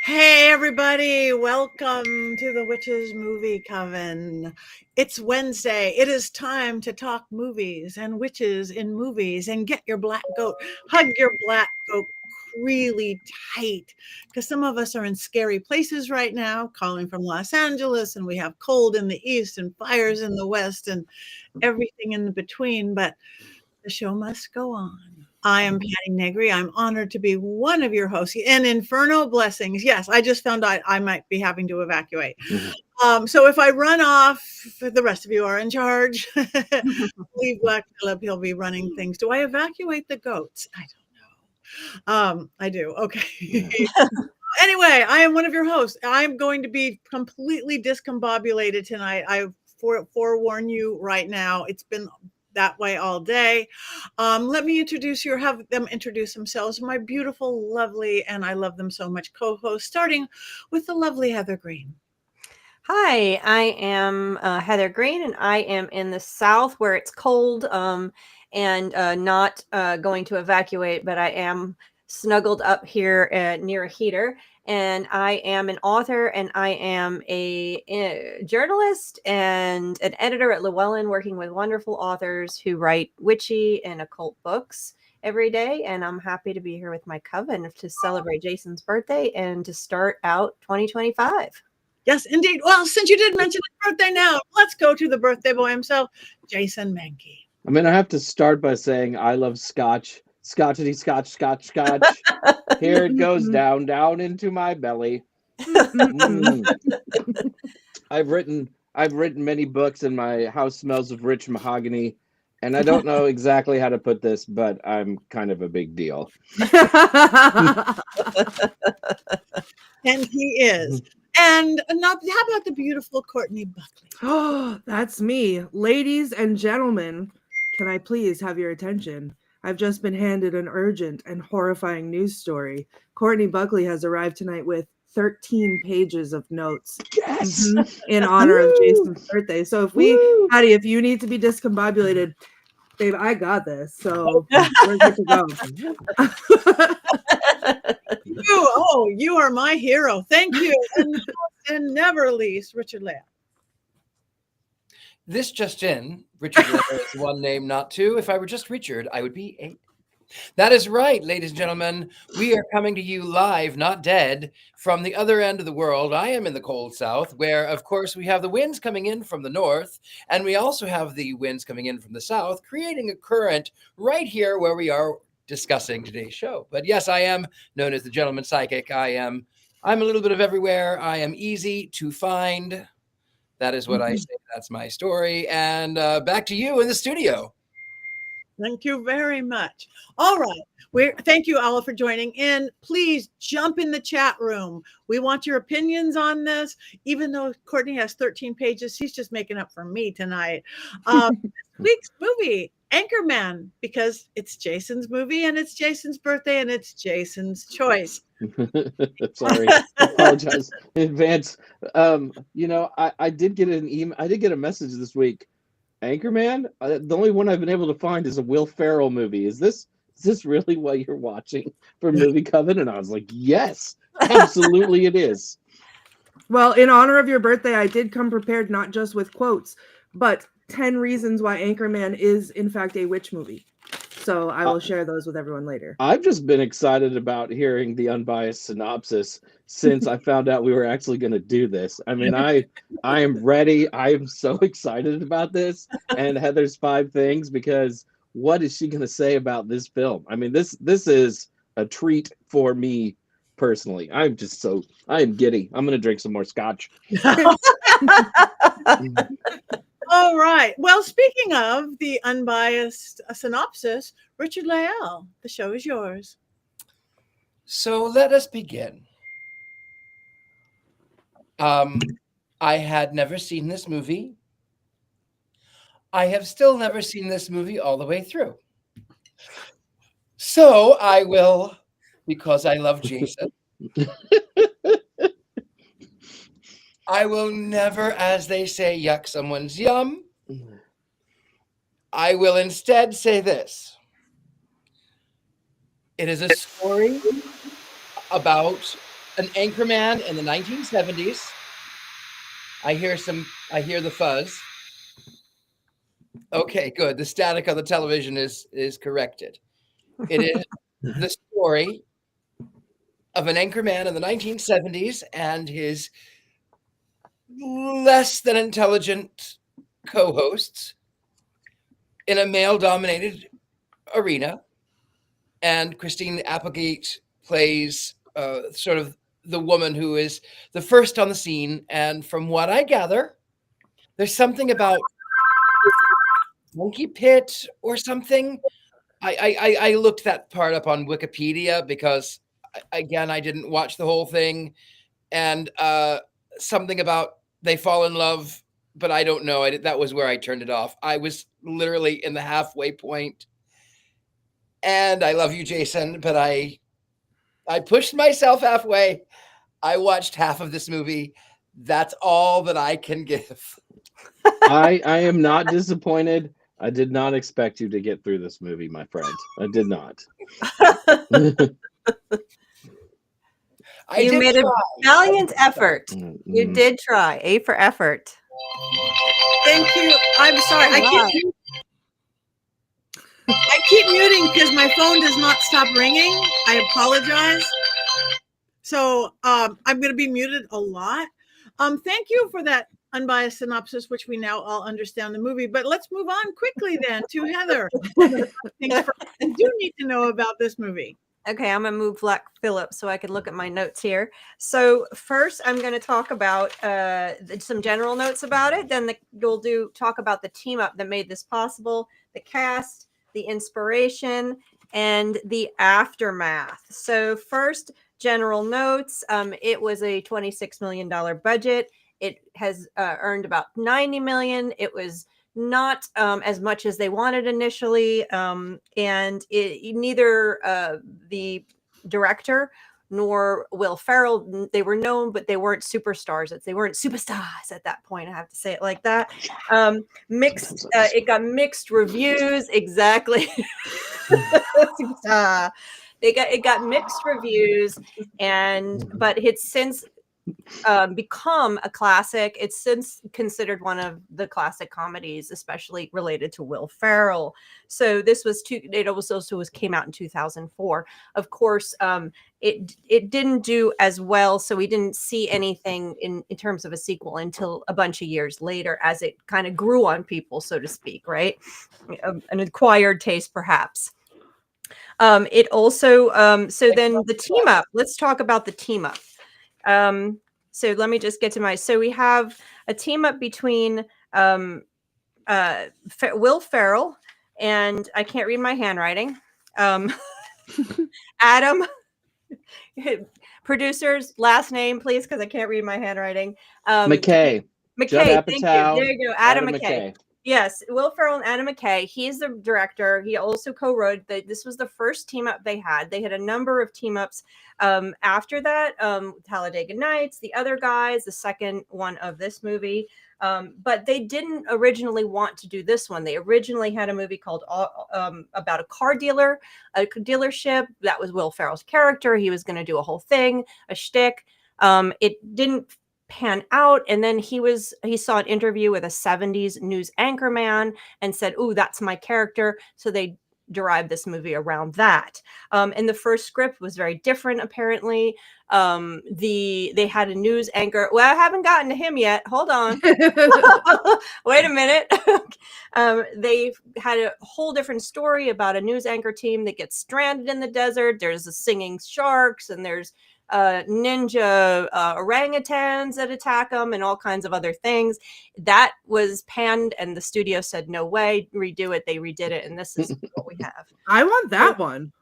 Hey, everybody, welcome to the Witches Movie Coven. It's Wednesday. It is time to talk movies and witches in movies and get your black goat, hug your black goat really tight because some of us are in scary places right now, calling from Los Angeles, and we have cold in the east and fires in the west and everything in between. But the show must go on. I am Patti Negri. I'm honored to be one of your hosts. And Inferno blessings. Yes, I just found out I might be having to evacuate. So if I run off, the rest of you are in charge. Leave Black Phillip. He'll be running things. Do I evacuate the goats? I don't know. I do. Okay. Anyway, I am one of your hosts. I'm going to be completely discombobulated tonight. I forewarn you right now. It's been that way all day. Let me have them introduce themselves. My beautiful, lovely, and I love them so much co-host, starting with the lovely Heather Greene. Hi, I am Heather Greene, and I am in the South where it's cold and not going to evacuate, but I am snuggled up here near a heater. And I am an author, and I am a journalist and an editor at Llewellyn, working with wonderful authors who write witchy and occult books every day. And I'm happy to be here with my coven to celebrate Jason's birthday and to start out 2025. Yes, indeed. Well, since you did mention his birthday now, let's go to the birthday boy himself, Jason Mankey. I mean, I have to start by saying I love scotch. Scotchity scotch, scotch, scotch. Here it goes down into my belly. I've written many books, and my house smells of rich mahogany. And I don't know exactly how to put this, but I'm kind of a big deal. And he is. And now, how about the beautiful Courtney Buckley? Oh, that's me. Ladies and gentlemen, can I please have your attention? I've just been handed an urgent and horrifying news story. Courtney Buckley has arrived tonight with 13 pages of notes. Yes! In honor of Jason's birthday. So Patti, if you need to be discombobulated, babe, I got this. So we're good to go. You are my hero. Thank you. And never least, Richard-Lael. This just in, Richard-Lael is one name, not two. If I were just Richard, I would be 8. That is right, ladies and gentlemen. We are coming to you live, not dead, from the other end of the world. I am in the cold South, where, of course, we have the winds coming in from the north, and we also have the winds coming in from the south, creating a current right here where we are discussing today's show. But yes, I am known as the gentleman psychic. I'm a little bit of everywhere. I am easy to find. That is what I say. That's my story. And back to you in the studio. Thank you very much. All right. Thank you all for joining in. Please jump in the chat room. We want your opinions on this. Even though Courtney has 13 pages, she's just making up for me tonight. This week's movie, Anchorman, because it's Jason's movie and it's Jason's birthday and it's Jason's choice. Sorry, I apologize in advance. I did get an email. I did get a message this week. Anchorman. The only one I've been able to find is a Will Ferrell movie. Is this really what you're watching for Movie Coven? And I was like, yes, absolutely, it is. Well, in honor of your birthday, I did come prepared not just with quotes, but 10 reasons why Anchorman is in fact a witch movie. So I will share those with everyone later. I've just been excited about hearing the unbiased synopsis since I found out we were actually going to do this. I mean, I am ready. I am so excited about this and Heather's 5 things, because what is she going to say about this film? I mean, this is a treat for me personally. I am giddy. I'm going to drink some more scotch. All right. Well, speaking of the unbiased synopsis, Richard-Lael, the show is yours. So let us begin. I had never seen this movie. I have still never seen this movie all the way through. So I will, because I love Jason, I will never, as they say, yuck someone's yum. I will instead say this. It is a story about an Anchorman in the 1970s. I hear the fuzz. Okay, good. The static on the television is corrected. It is the story of an Anchorman in the 1970s and his less than intelligent co-hosts in a male-dominated arena. And Christine Applegate plays sort of the woman who is the first on the scene. And from what I gather, there's something about monkey pit or something. I looked that part up on Wikipedia because, again, I didn't watch the whole thing. And something about they fall in love, but I don't know. That was where I turned it off. I was literally in the halfway point. And I love you, Jason, but I pushed myself halfway. I watched half of this movie. That's all that I can give. I am not disappointed. I did not expect you to get through this movie, my friend. I did not. You made a valiant effort. You did try. A for effort. Thank you. I'm sorry. I keep muting because my phone does not stop ringing. I apologize. So I'm going to be muted a lot. Thank you for that unbiased synopsis, which we now all understand the movie. But let's move on quickly then to Heather. Things you do need to know about this movie. Okay, I'm going to move Black Phillip so I can look at my notes here. So first, I'm going to talk about some general notes about it. Then we'll talk about the team up that made this possible, the cast, the inspiration, and the aftermath. So first, general notes. It was a $26 million budget. It has earned about $90 million. It was not as much as they wanted initially, and neither the director nor Will Ferrell, they were known, but they weren't superstars. They weren't superstars at that point. I have to say it like that. Mixed. It got mixed reviews. Exactly. It got mixed reviews, but it's since become a classic. It's since considered one of the classic comedies, especially related to Will Ferrell. So this was came out in 2004. Of course, it didn't do as well, so we didn't see anything in terms of a sequel until a bunch of years later, as it kind of grew on people, so to speak, right? An acquired taste, perhaps. It also so then the team up. Let's talk about the team up. So let me just get to so we have a team up between Will Ferrell and I can't read my handwriting. Adam, producer's last name, please, because I can't read my handwriting. McKay. McKay, thank you. There you go. Adam McKay. Yes, Will Ferrell and Adam McKay. He's the director. He also co-wrote. This was the first team up they had. They had a number of team ups after that. Talladega Nights, the other guys, the second one of this movie. But they didn't originally want to do this one. They originally had a movie called about a car dealership. That was Will Ferrell's character. He was going to do a whole thing, a shtick. It didn't pan out, and then he saw an interview with a 70s news anchorman and said, "Ooh, that's my character." So they derived this movie around that. And the first script was very different, apparently. They had a news anchor. Well, I haven't gotten to him yet. Hold on. Wait a minute. They had a whole different story about a news anchor team that gets stranded in the desert. There's the singing sharks, and there's ninja orangutans that attack them, and all kinds of other things. That was panned, and the studio said, "No way, redo it." They redid it, and this is what we have. I want that one.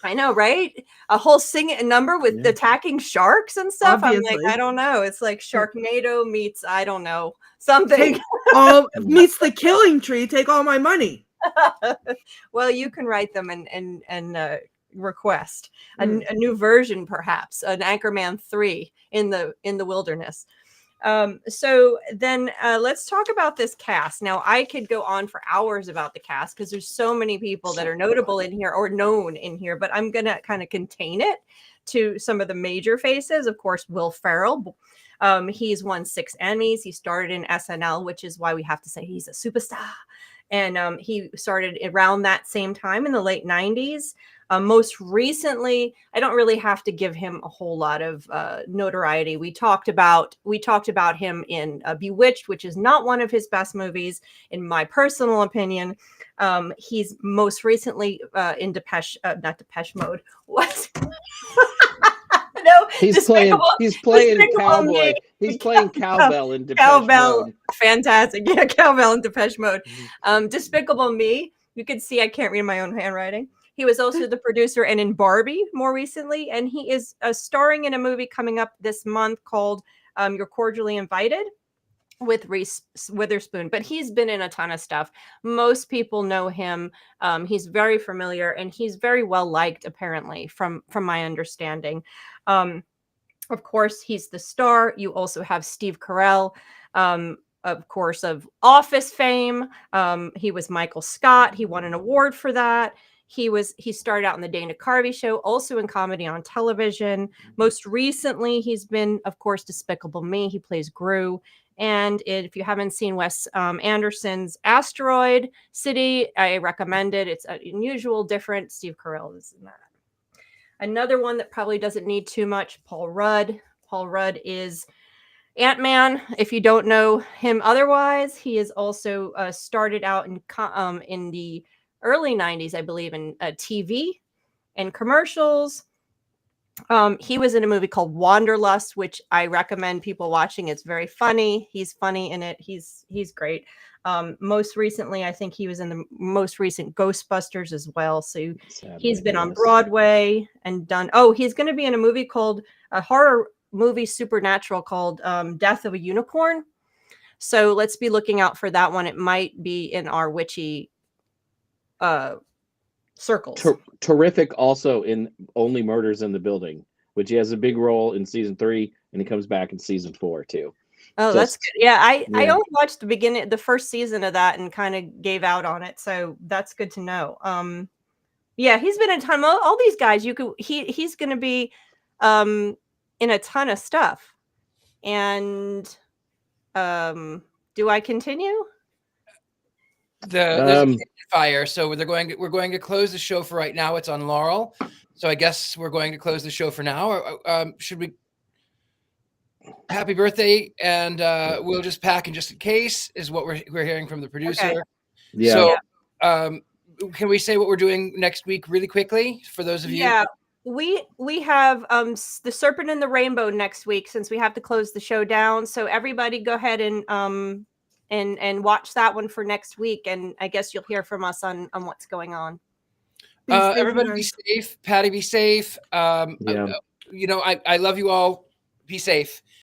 I know, right? A whole singing number with attacking sharks and stuff. Obviously. I'm like, I don't know. It's like Sharknado meets, I don't know, something. Meets The Killing Tree. Take all my money. Well, you can write them and request a new version, perhaps an Anchorman 3 in the wilderness. So then let's talk about this cast. Now, I could go on for hours about the cast because there's so many people that are notable in here or known in here, but I'm going to kind of contain it to some of the major faces. Of course, Will Ferrell. He's won 6 Emmys. He started in SNL, which is why we have to say he's a superstar. And he started around that same time in the late 90s. Most recently, I don't really have to give him a whole lot of notoriety. We talked about him in Bewitched, which is not one of his best movies, in my personal opinion. He's most recently in not Depeche Mode. What? No, He's playing cowboy. He's playing cowbell in Depeche Mode. Fantastic. Yeah, cowbell in Depeche Mode. Despicable Me. You can see I can't read my own handwriting. He was also the producer and in Barbie more recently, and he is starring in a movie coming up this month called You're Cordially Invited with Reese Witherspoon. But he's been in a ton of stuff. Most people know him. He's very familiar, and he's very well liked, apparently, from my understanding. Of course, he's the star. You also have Steve Carell, of course, of Office fame. He was Michael Scott. He won an award for that. He started out in the Dana Carvey show, also in comedy on television. Most recently, he's been, of course, Despicable Me. He plays Gru. And if you haven't seen Wes Anderson's Asteroid City, I recommend it. It's unusual, different. Steve Carell is in that. Another one that probably doesn't need too much, Paul Rudd. Paul Rudd is Ant-Man. If you don't know him otherwise, he is also started out in the early 90s, I believe, in TV and commercials. He was in a movie called Wanderlust, which I recommend people watching. It's very funny. He's funny in it. He's great. Most recently, I think he was in the most recent Ghostbusters as well. So he's been on Broadway and done. Oh, he's going to be in a movie called a horror movie Supernatural called Death of a Unicorn. So let's be looking out for that one. It might be in our witchy circles. Terrific also in Only Murders in the Building, which he has a big role in season 3, and he comes back in season 4 too. Oh, that's good. Yeah, I only watched the first season of that and kind of gave out on it, so that's good to know. Yeah, he's been in a ton. All these guys, he's going to be in a ton of stuff. And do I continue? The fire. So we're going to close the show for right now. It's on Laurel, so I guess we're going to close the show for now. Or should we? Happy birthday, and we'll just pack in just in case is what we're hearing from the producer. Okay. Yeah. So, can we say what we're doing next week really quickly for those of you? Yeah, we have the Serpent and the Rainbow next week since we have to close the show down. So everybody go ahead and watch that one for next week, and I guess you'll hear from us on what's going on. Everybody be safe. Patti, be safe. I love you all. Be safe.